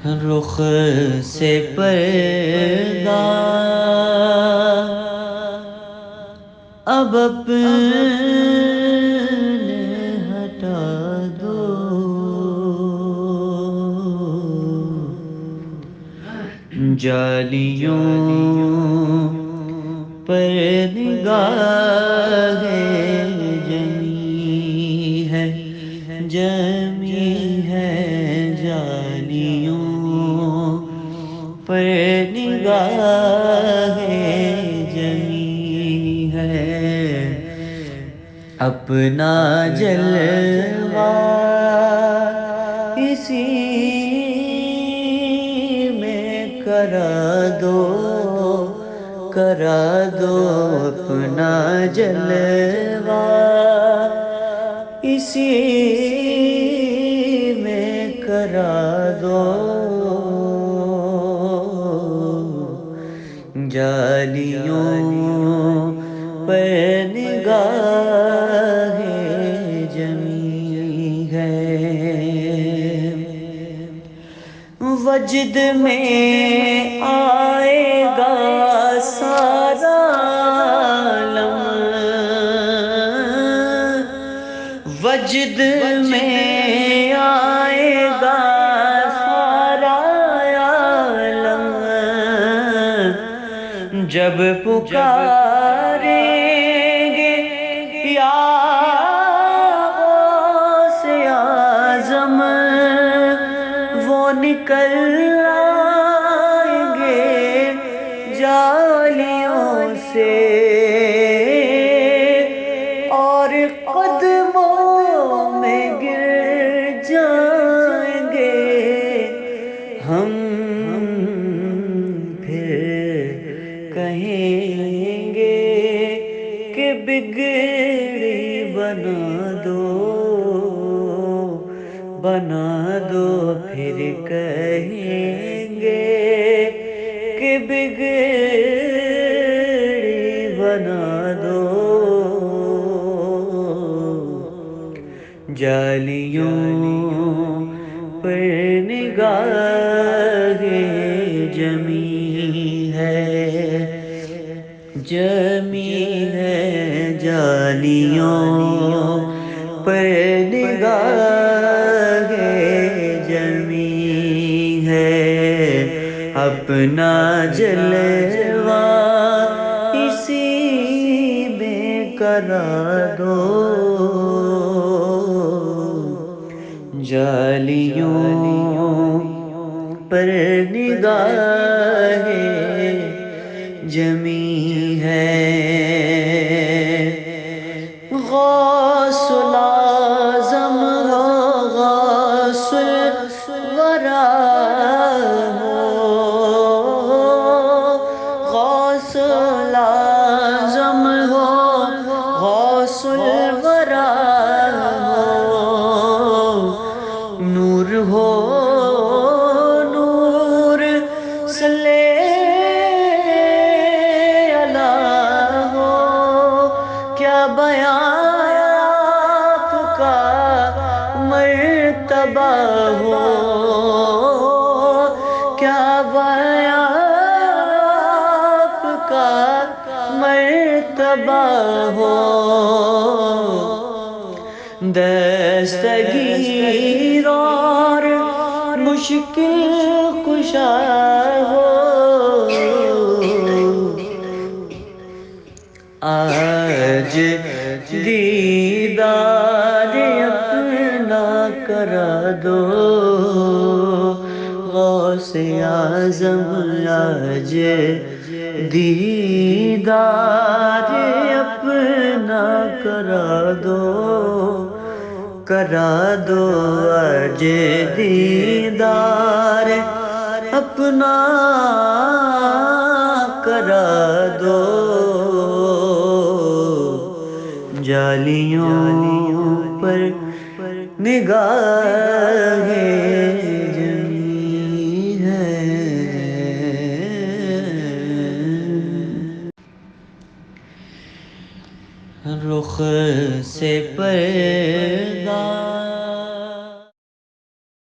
رخ سے پردہ اب اپنے ہٹا دو، جالیوں پر نگاہ جمی ہے، جمی ہے جالیوں پر نگاہ جمی ہے، اپنا جلوہ اسی میں کرا دو، کرا دو اپنا جلوہ اسی میں کرا دو، جالیوں پر نگاہ جمی ہے، وجد میں آئے گا سارا عالم، وجد میں آئے گا سارا عالم، جب پکاریں گے یا غوث اعظم، وہ نکل آئیں گے جالیوں سے اور قدموں میں گر جائیں گے ہم، پھر کہیں گے کہ بگڑی بنا دو، بنا دو، پھر کہیں گے کہ بگڑی بنا دو، جالیوں پر نگاہ جمی ہے، جمی ہے جالیوں پر نگاہ جمی ہے، اپنا جلوہ اسی میں کرا دو، جالیوں پر نگاہ جمی ہے، غوث الاعظم ہو، غوث الورا ہو، غوث الاعظم ہو، غوث الورا ہو، نور ہو نور صلی اللہ ہو، کیا بیان آپ کا مرتبہ ہو، کیا بیان آپ کا مرتبہ ہو، دستگیر اور مشکل کشا ہو، آج دیدار اپنا کرا دو، غوث اعظم آج دیدار اپنا کرا دو، کرا دو آج دیدار اپنا کرا دو، جالیوں پر نگاہ جمی ہے، رخ سے پردہ